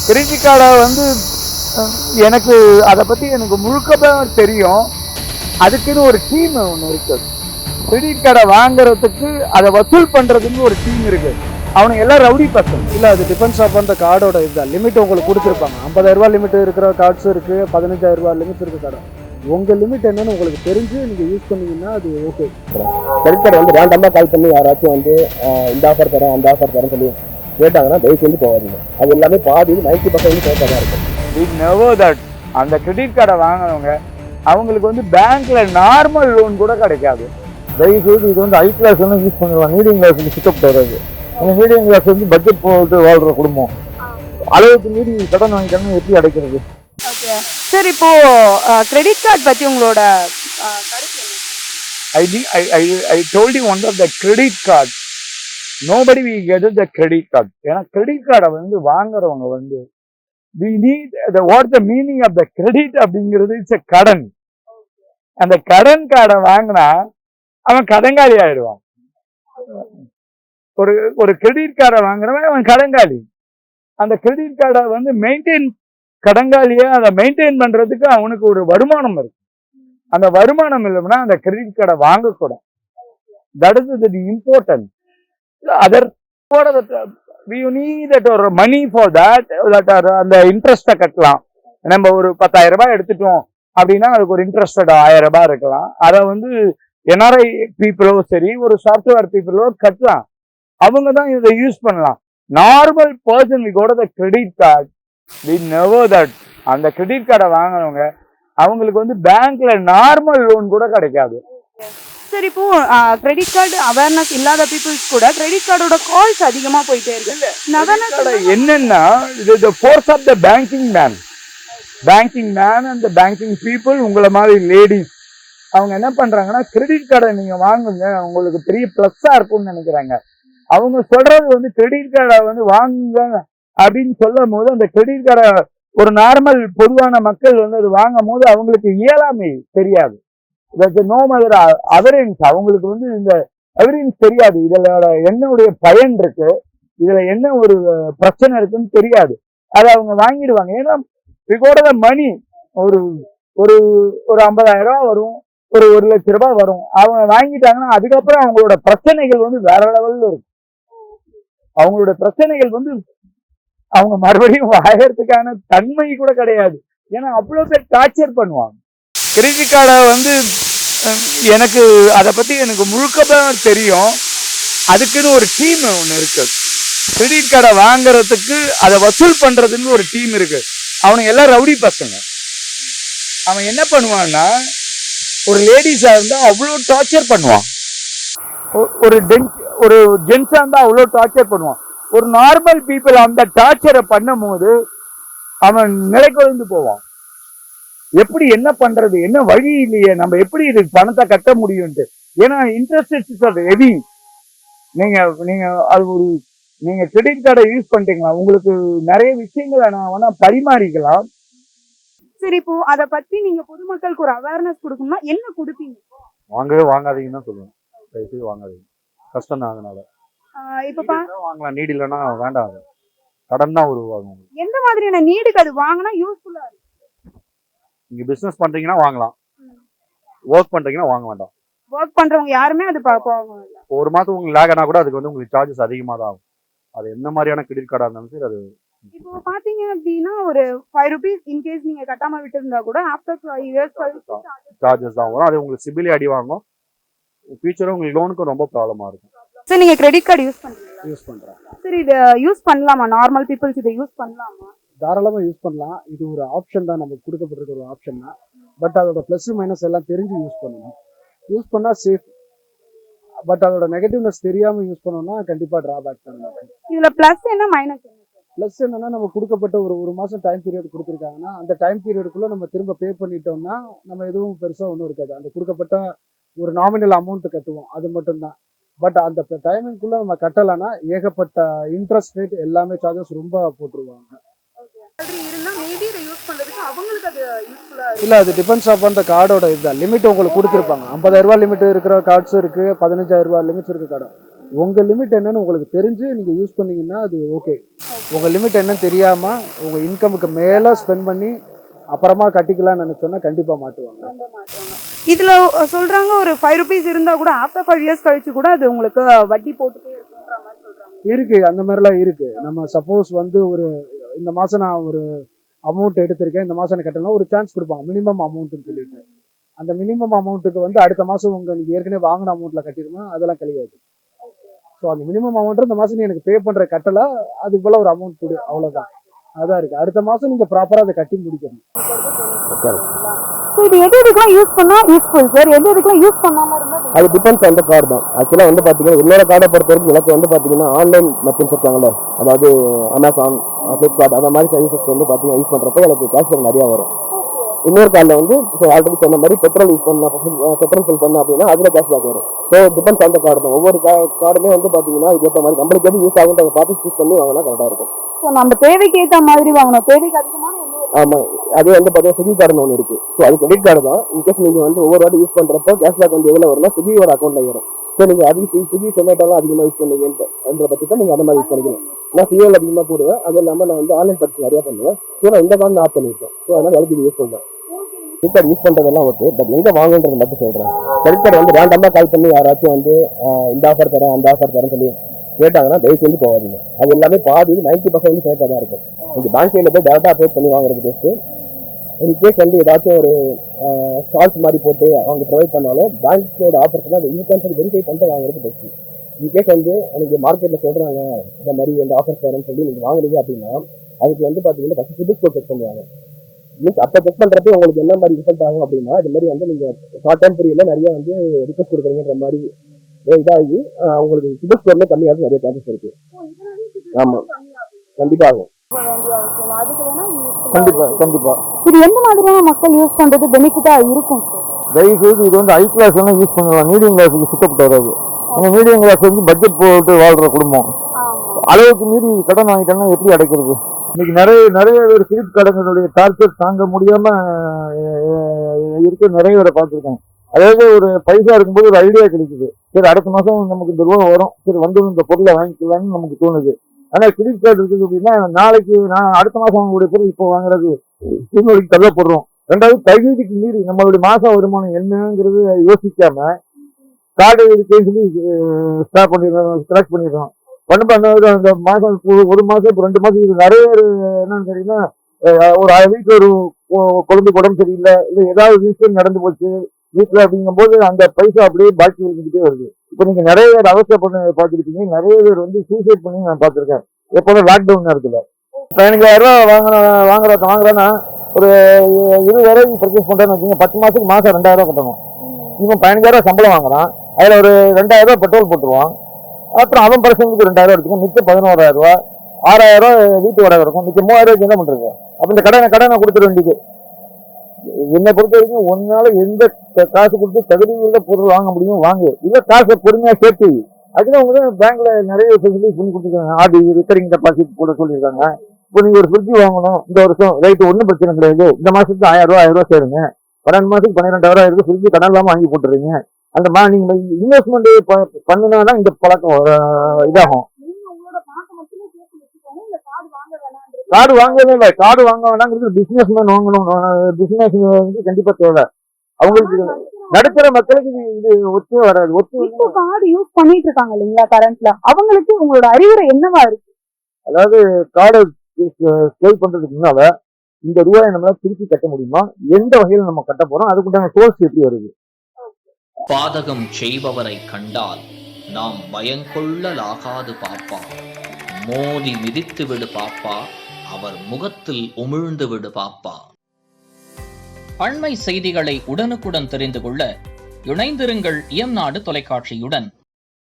Credit கார்டை வந்து எனக்கு அதை பற்றி எனக்கு முழுக்க தெரியும். அதுக்குன்னு ஒரு டீம் ஒன்று இருக்குது. கிரெடிட் கார்டை வாங்குறதுக்கு அதை வசூல் பண்ணுறதுன்னு ஒரு டீம் இருக்குது. அவனுக்கு எல்லாம் ரவுடி பர்சன். இல்லை, அது டிபெண்ட்ஸ் ஆன் அந்த கார்டோட இதுதான். லிமிட் உங்களுக்கு கொடுத்துருப்பாங்க. 50,000 லிமிட் இருக்கிற கார்ட்ஸும் இருக்குது, 15,000 லிமிட் இருக்கிற கார்டு. உங்கள் லிமிட் என்னன்னு உங்களுக்கு தெரிஞ்சு நீங்கள் யூஸ் பண்ணீங்கன்னா அது ஓகே. கிரெடிட் கார்டு வந்து ரேண்டமாக கால் பண்ணி யாராச்சும் வந்து இந்த ஆஃபர் தரேன் அந்த ஆஃபர் தரேன் சொல்லி கேட்டாங்கன்னா தயவு செஞ்சு போகாதீங்க. அது எல்லாமே பாதி 90% சேர்த்தா தான் இருக்கும். வி நெவர் தட் அந்த கிரெடிட் கார்டை வாங்கினவங்க அவங்களுக்கு வந்து பேங்க்ல நார்மல் லோன் கூட கிடைக்காது. தயவு செய்து இது வந்து ஹை கிளாஸ் எல்லாம் யூஸ் பண்ணுவாங்க. மீடியம் கிளாஸ் வந்து சுத்தப் போகிறது. அந்த மீடியம் கிளாஸ் வந்து பட்ஜெட் போட்டு வாழ்கிற குடும்பம் அளவுக்கு மீறி கடன் வாங்கிக்கணும் எப்படி அடைக்கிறது? ஓகே சார், இப்போ கிரெடிட் கார்டு பற்றி உங்களோட கருத்து என்ன? I told you one of the credit card. Nobody will get the credit card. ஏன்னா கிரெடிட் கார்டை வந்து வாங்குறவங்க வந்து we need what the meaning of the credit அப்படிங்கிறது இட்ஸ் கடன். அந்த கடன் கார்டை வாங்கினா அவன் கடங்காலி ஆயிடுவான். ஒரு கிரெடிட் கார்டை வாங்குறவன் அவன் கடங்காலி. அந்த கிரெடிட் கார்டை வந்து கடங்காலியா அதை மெயின்டைன் பண்றதுக்கு அவனுக்கு ஒரு வருமானம் இருக்கு. அந்த வருமானம் இல்லைன்னா அந்த கிரெடிட் கார்டை வாங்கக்கூடாது. That is the important. Other you need that or money for that அந்த இன்ட்ரெஸ்ட்டை கட்டலாம். நம்ம ஒரு 10,000 ரூபாய் எடுத்துட்டோம் அப்படின்னா அதுக்கு ஒரு இன்ட்ரெஸ்டட் 1000 ரூபாய் இருக்கலாம். அதை வந்து என்ஆர்ஐ பீப்புளோ சரி ஒரு சாஃப்ட்வேர் பீப்புளோ கட்டலாம். அவங்க தான் இதை யூஸ் பண்ணலாம். Normal person we go to the credit card. We never that அந்த கிரெடிட் கார்டை வாங்கினவங்க அவங்களுக்கு வந்து பேங்க்ல நார்மல் லோன் கூட கிடைக்காது. சார், இப்போ கிரெடிட் கார்டு அவேர்னஸ் இல்லாத பீப்புள்ஸ் கூட கிரெடிட் கார்டோட கால்ஸ் அதிகமா போயிட்டே இருக்கு. என்னன்னா இது force of the banking man and banking people. உங்களை மாதிரி லேடிஸ் அவங்க என்ன பண்றாங்கன்னா கிரெடிட் கார்டை நீங்க வாங்குங்க, உங்களுக்கு பெரிய பிளஸ்ஸா இருக்கும்னு நினைக்கிறாங்க. அவங்க சொல்றது வந்து கிரெடிட் கார்டை வந்து வாங்குங்க அப்படின்னு சொல்லும் போது அந்த கிரெடிட் கார்டை ஒரு நார்மல் பொதுவான மக்கள் வந்து அது வாங்கும் போது அவங்களுக்கு இயலாமை தெரியாது. நோ மதர் அவரன்ஸ் அவங்களுக்கு வந்து இந்த எவிடன்ஸ் தெரியாது. இதோட என்னுடைய பயன் இருக்கு, இதுல என்ன ஒரு பிரச்சனை இருக்குன்னு தெரியாது. அதை அவங்க வாங்கிடுவாங்க. ஏன்னா பிகோட மணி ஒரு ஒரு ஒரு 50,000 ரூபாய் வரும், ஒரு 1,00,000 ரூபாய் வரும். அவங்க வாங்கிட்டாங்கன்னா அதுக்கப்புறம் அவங்களோட பிரச்சனைகள் வந்து வேற லெவல்ல இருக்கும். அவங்களோட பிரச்சனைகள் வந்து அவங்க மறுபடியும் வாழறதுக்கான தன்மை கூட கிடையாது. ஏன்னா அவ்வளவு பேர் டார்ச்சர் பண்ணுவாங்க. கிரெடிட் கார்டை வந்து எனக்கு அதை பத்தி எனக்கு முழுக்க தெரியும். அதுக்குன்னு ஒரு டீம் ஒன்று இருக்கு. கிரெடிட் கார்டை வாங்குறதுக்கு அதை வசூல் பண்றதுன்னு ஒரு டீம் இருக்கு. அவனுக்கு எல்லாம் ரவுடி பசங்க. அவன் என்ன பண்ணுவான்னா ஒரு லேடிஸா இருந்தா அவ்வளோ டார்ச்சர் பண்ணுவான். ஒரு ஜென்ஸா இருந்தா அவ்வளோ டார்ச்சர் பண்ணுவான். ஒரு நார்மல் பீப்புள் அந்த டார்ச்சரை பண்ணும் போது அவன் நிலை குறைந்து போவான். எப்படி என்ன பண்றது, என்ன வழி இல்லையே, நம்ம எப்படி இதுக்கு பணத்தை கட்ட முடியும்ட்டு. ஏன்னா இன்ட்ரெஸ்ட் ஹெவி. நீங்க அது ஒரு நீங்க கிரெடிட் கார்டை யூஸ் பண்ணிட்டீங்களா, உங்களுக்கு நிறைய விஷயங்களை நான் வேணா பரிமாறிக்கலாம். சரி, இப்போ அதை பத்தி நீங்க பொதுமக்களுக்கு ஒரு அவேர்னஸ் கொடுக்கணும்னா என்ன கொடுப்பீங்க? வாங்கவே வாங்காதீங்கன்னு தான் சொல்லுவேன். தயவுசெய்து வாங்காதீங்க, கஷ்டம் தான். அதனால இப்ப வாங்கலாம், நீட் இல்லைன்னா வேண்டாம். கடன் தான் உருவாகும். எந்த மாதிரியான நீடுக்கு அது வாங்கினா யூஸ்ஃபுல்லா இருக்கும்? நீங்க பிசினஸ் பண்றீங்கன்னா வாங்கலாம், ஒர்க் பண்றீங்கன்னா வாங்க வேண்டாம். ஒர்க் பண்றவங்க யாருமே அது பார்ப்பாங்க. ஒரு மாதம் உங்களுக்கு லேக் ஆனா கூட அதுக்கு வந்து உங்களுக்கு சார்ஜஸ் அதிகமாக தான் ஆகும். அது என்ன மாதிரியான கிரெடிட் கார்டா இருந்தாலும் சரி. அது இப்போ பாத்தீங்க அப்படின்னா ஒரு 5 rupees இன்கேஸ் நீங்க கட்டாம விட்டுருந்தா கூட ஆஃப்டர் 5 years சார்ஜஸ் தான் வரும். அது உங்களுக்கு சிபில் அடி வாங்கும். ஃபியூச்சரும் உங்களுக்கு லோனுக்கும் ரொம்ப ப்ராப்ளமா இருக்கும். சார், நீங்க கிரெடிட் கார்டு யூஸ் பண்றேன். சரி, இதை யூஸ் பண்ணலாமா? நார்மல் பீப்புள்ஸ் இதை யூஸ் பண்ணலாமா? தாராளமாக யூஸ் பண்ணலாம். இது ஒரு ஆப்ஷன் தான், நமக்கு கொடுக்கப்பட்டிருக்க ஒரு ஆப்ஷன் தான். பட் அதோட ப்ளஸ் மைனஸ் எல்லாம் தெரிஞ்சு யூஸ் பண்ணணும். யூஸ் பண்ணால் சேஃப். பட் அதோட நெகட்டிவ்னஸ் தெரியாமல் யூஸ் பண்ணோம்னா கண்டிப்பாக ட்ராபேக் தான். இதில் ப்ளஸ் என்ன மைனஸ் என்ன? ப்ளஸ் என்னன்னா, நம்ம கொடுக்கப்பட்ட ஒரு மாதம் டைம் பீரியட் கொடுத்துருக்காங்கன்னா அந்த டைம் பீரியடுக்குள்ளே நம்ம திரும்ப பே பண்ணிட்டோம்னா நம்ம எதுவும் பெருசாக ஒன்றும் இருக்காது. அந்த கொடுக்கப்பட்ட ஒரு நாமினல் அமௌண்ட்டு கட்டுவோம், அது மட்டும்தான். பட் அந்த டைமிங்குள்ளே நம்ம கட்டலைன்னா ஏகப்பட்ட இன்ட்ரெஸ்ட் ரேட் எல்லாமே சார்ஜஸ் ரொம்ப போட்டுருவாங்க. இல்லை, அது டிபெண்ட்ஸ் ஆன் அந்த கார்டோட இதுதான். லிமிட் உங்களுக்கு கொடுத்துருப்பாங்க. 50,000 லிமிட் இருக்கிற கார்ட்ஸும் இருக்குது, 15,000 லிமிட்ஸ் இருக்கிற கார்டு. உங்க லிமிட் என்னன்னு உங்களுக்கு தெரிஞ்சு நீங்க யூஸ் பண்ணீங்கன்னா அது ஓகே. உங்க லிமிட் என்னன்னு தெரியாம உங்க இன்கமுக்கு மேல ஸ்பெண்ட் பண்ணி அப்புறமா கட்டிக்கலாம்னு நினைச்சோன்னா கண்டிப்பா மாட்டுவாங்க. இதுல சொல்றாங்க ஒரு 5 rupees இருந்தா கூட ஆஃப்டர் 5 years கழிச்சு கூட அது உங்களுக்கு வட்டி போட்டுட்டே இருக்குன்ற மாதிரி சொல்றாங்க. இருக்கு, அந்த மாதிரிலாம் இருக்கு. நம்ம சப்போஸ் வந்து ஒரு இந்த மாசம் நான் ஒரு அமௌண்ட் எடுத்திருக்கேன், இந்த மாசம் எனக்கு கட்டணும் ஒரு சான்ஸ் கொடுப்பாங்க மினிமம் அமௌண்ட்னு சொல்லிட்டு. அந்த மினிமம் அமௌண்ட்டுக்கு வந்து அடுத்த மாசம் நீங்க ஏற்கனவே வாங்கின அமௌண்ட்ல கட்டிருக்கணும், அதெல்லாம் கிடையாது. ஸோ அந்த மினிமம் அமௌண்ட் இந்த மாசம் நீ எனக்கு பே பண்ற கட்டல அதுக்கு போல ஒரு அமௌண்ட் கொடு, அவ்வளவுதான். அதான் இருக்கு. அடுத்த மாசம் நீங்க ப்ராப்பரா அதை கட்டி முடிக்கணும். இது எது எதுக்கெல்லாம் யூஸ் பண்ணா யூஸ்ஃபுல் சார், எது எதுக்கெல்லாம் யூஸ் பண்ணாம இருந்தா அது டிபெண்ட்ஸ் அந்த கார்டு தான். ஆக்சுவலாக வந்து பார்த்தீங்கன்னா இன்னொரு கார்டை பொறுத்த வரைக்கும் எனக்கு வந்து பார்த்தீங்கன்னா ஆன்லைன் மெத்தட்ஸ் இருக்காங்கல்ல, அதாவது அமேசான், ஃப்ளிப்கார்ட் அந்த மாதிரி சர்வீசஸ் வந்து பார்த்தீங்கன்னா யூஸ் பண்ணுறப்போ எனக்கு கேஷ்பேக் நிறையா வரும். இன்னொரு கார்டில் வந்து ஆல்ரெடி சொன்ன மாதிரி பெட்ரோல் யூஸ் பண்ண பெட்ரோல் ஃபில் பண்ண அப்படின்னா அதில் கேஷ்பேக் வரும். ஸோ டிபெண்ட்ஸ் அந்த கார்டு தான். ஒவ்வொரு கார்டுமே வந்து பார்த்தீங்கன்னா இதுக்கேற்ற மாதிரி நம்மளுக்கு எது யூஸ் ஆகுன்றதை பார்த்து சூஸ் பண்ணி வாங்கினா கரெக்டாக இருக்கும். ஸோ நம்ம தேவைக்கு ஏற்ற மாதிரி வாங்கணும், தேவைக்கு அதிகமான ஆமாம், அது வந்து பார்த்தீங்கன்னா ஸ்விக்கி கார்டுன்னு ஒன்று இருக்குது. ஸோ அது கிரெடிட் கார்டு தான். இன்கேஸ் நீங்கள் வந்து ஒவ்வொரு வாட்டி யூஸ் பண்ணுறப்போ கேஷ்பேக் வந்து எவ்வளோ வரும்னா ஸ்விக்கியோட அக்கௌண்ட்டில் வரும். ஸோ நீங்கள் அதிக ஸ்விக்கி சொமேட்டோலாம் அதிகமாக யூஸ் பண்ணுவீங்கன்ற பட்சத்தில் நீங்கள் அந்த மாதிரி யூஸ் பண்ணிக்கணும். நான் ஃபியூல் அதிகமாக போடுவேன், அது இல்லாமல் நான் வந்து ஆன்லைன் பர்ச்சேஸ் நிறையா பண்ணுவேன். ஸோ நான் இந்த கார்டு ஆஃப் பண்ணியிருக்கேன். ஸோ அதனால் எனக்கு இது யூஸ் பண்ணுவேன். கிரெடிட் கார்டு யூஸ் பண்ணுறதெல்லாம் ஓகே, பட் எங்கே வாங்குன்றது மட்டும் சொல்கிறேன். கிரெடிட் கார்டு வந்து ரேண்டமாக கால் பண்ணி யாராச்சும் வந்து இந்த ஆஃபர் தரேன் அந்த ஆஃபர் தரேன்னு சொல்லி கேட்டாங்கன்னா தயவு செஞ்சு போகாதீங்க. அது எல்லாமே பாதி 90% ஃபேக்காக தான் இருக்கும். நீங்கள் பேங்க் சைடில் போய் டேரக்டாக அப்ரோச் பண்ணி வாங்குறது பெஸ்ட்டு. இன்கேஸ் வந்து ஏதாச்சும் ஒரு ஸ்டால்ஸ் மாதிரி போட்டு அவங்க ப்ரொவைட் பண்ணாலும் பேங்க்கோட ஆஃபர்ஸ்லாம் அதை இன்கன்சல் வெரிஃபை பண்ணிட்டு வாங்குறது பெஸ்ட்டு. இன்கேஸ் வந்து எனக்கு மார்க்கெட்டில் சொல்கிறாங்க இந்த மாதிரி இந்த ஆஃபர்ஸ் தரேன்னு சொல்லி நீங்கள் வாங்குறீங்க அப்படின்னா அதுக்கு வந்து பார்த்தீங்கன்னா ஃபஸ்ட்டு சிபில் ஸ்கோர் செக் பண்ணுவாங்க. மீன்ஸ் அப்போ செக் பண்ணுறப்ப உங்களுக்கு என்ன மாதிரி ரிசல்ட் ஆகும் அப்படின்னா இது மாதிரி வந்து நீங்கள் ஷார்ட் டைம் பீரியடில் நிறைய வந்து ரிக்வஸ்ட் கொடுக்குறீங்கன்ற மாதிரி இதாகி உங்களுக்கு சிபில் ஸ்கோர்லேயே கம்மியாக நிறைய சான்சஸ் இருக்குது. ஆமாம், கண்டிப்பாக ஆகும். கண்டிப்பா இது எந்த மாதிரியான மக்கள் யூஸ் பண்றது பெனிஃபிட்டா இருக்கும் சார்? தயவு செய்து இது வந்து ஹை கிளாஸ் வேணா யூஸ் பண்ணலாம், மீடியம் கிளாஸுக்கு சுத்தப்பட்டு வராது. அந்த மீடியம் கிளாஸ் வந்து பட்ஜெட் போட்டு வாழ்ற குடும்பம் அளவுக்கு மீறி கடன் வாங்கிட்டாங்கன்னா எப்படி அடைக்கிறது? இன்னைக்கு நிறைய பேர் கிரெடிட் கடனுடைய டார்ச்சர் தாங்க முடியாம இருக்க நிறைய பேரை பார்த்துருக்கேன். அதாவது ஒரு பைசா இருக்கும்போது ஒரு ஐடியா கிடைக்குது, சரி அடுத்த மாசம் நமக்கு இந்த ரூபா வரும், சரி வந்து இந்த பொருளை வாங்கிக்கலாம்னு நமக்கு தோணுது. ஆனா கிரெடிட் கார்டு இருக்குது அப்படின்னா நாளைக்கு நான் அடுத்த மாசம் அவங்களுடைய பொருள் இப்போ வாங்குறது சூழ்நிலைக்கு தள்ளப்படுறோம். ரெண்டாவது தகுதிக்கு மீறி நம்மளுடைய மாச வருமானம் என்னங்கிறது யோசிக்காம கார்டு இருக்குன்னு சொல்லி ஸ்டாப் பண்ணிடுறோம், ஸ்க்ராச் பண்ணிடுறோம். பண்ணுப்ப அந்த மாசம் ஒரு மாசம் இப்போ 2 மாசம் இது நிறைய என்னன்னு கேட்டீங்கன்னா ஒரு வீட்டில் ஒரு குழந்தைக்கு உடம்பு சரியில்லை, இல்லை ஏதாவது விஷயம் நடந்து போச்சு வீட்டில் அப்படிங்கும்போது அந்த பைசா அப்படியே பாக்கி இருந்துகிட்டே வருது. இப்போ நீங்க நிறைய பேர் அவசர பண்ண பார்த்துருக்கீங்க, நிறைய பேர் வந்து சூசைட் பண்ணி நான் பார்த்துருக்கேன். எப்போதும் லாக்டவுன் நேரத்தில் 15,000 வாங்குறான்னா ஒரு 20,000 பர்ச்சேஸ் பண்றேன்னு வச்சுக்கோங்க, 10 மாசத்துக்கு மாசம் 2,000 கட்டணும். இவன் 15,000 சம்பளம் வாங்குறான், அதுல ஒரு 2,000 பெட்ரோல் போட்டுருவான். அப்புறம் அவன் பர்சனுக்கு 2,000 எடுத்துக்கும், மிச்சம் 11,000, 6,000 வீட்டு வாடகை இருக்கும், மிச்சம் 3,000 என்ன பண்றது? அப்ப இந்த கடனை கொடுத்துட வேண்டியது. என்னை பொறுத்த வரைக்கும் ஒன்னால எந்த காசு கொடுத்து தகுதி உள்ள பொருள் வாங்க முடியும் வாங்கு, இல்ல காசை பொறுமையா சேர்த்து. அதுதான் அவங்க தான் பேங்க்ல நிறைய ஃபெசிலிட்டிஸ் பண்ணி கொடுத்துருக்காங்க. அது ரிக்கரிங் டெபாசிட் போட சொல்லியிருக்காங்க. இப்போ நீங்க ஒரு ஃப்ரிட்ஜ் வாங்கணும் இந்த வருஷம், ரைட்டு ஒன்றும் பிரச்சனை கிடையாது, இந்த மாசத்துக்கு 1000 ரூபா சேருங்க, 12 மாசத்துக்கு 12,000 இருக்கு, ஃப்ரிட்ஜ் கடன் இல்லாம வாங்கி போட்டுறீங்க. அந்த நீங்க இன்வெஸ்ட்மெண்ட் பண்ணினாதான் இந்த பழக்கம் இதாகும். கார்டு வாங்கவே இல்லை, கார்டு வாங்க வேணாங்கிறது பிசினஸ் மேன் வாங்கணும். பிசினஸ் வந்து கண்டிப்பா தேவை. அவங்களுக்கு நடுத்தர மக்களுக்கு இது ஒத்தே வராது. இப்போ கார்டு யூஸ் பண்ணிட்டு இருக்காங்க இல்லைங்களா கரண்ட்ல, அவங்களுக்கு உங்களோட அறிவுரை என்னவா இருக்கு? அதாவது கார்டை சேவ் பண்றதுக்கு முன்னால இந்த ரூபாயை நம்மளால திருப்பி கட்ட முடியுமா, எந்த வகையில நம்ம கட்ட போறோம், அதுக்குண்டான சோர்ஸ் எப்படி வருது. பாதகம் செய்பவரை கண்டால் நாம் பயங்கொள்ளலாகாது பாப்பா, மோதி மிதித்து விடு பாப்பா, அவர் முகத்தில் உமிழ்ந்து விடு பாப்பா. அண்மை செய்திகளை உடனுக்குடன் தெரிந்து கொள்ள இணைந்திருங்கள் இயம்நாடு தொலைக்காட்சியுடன்.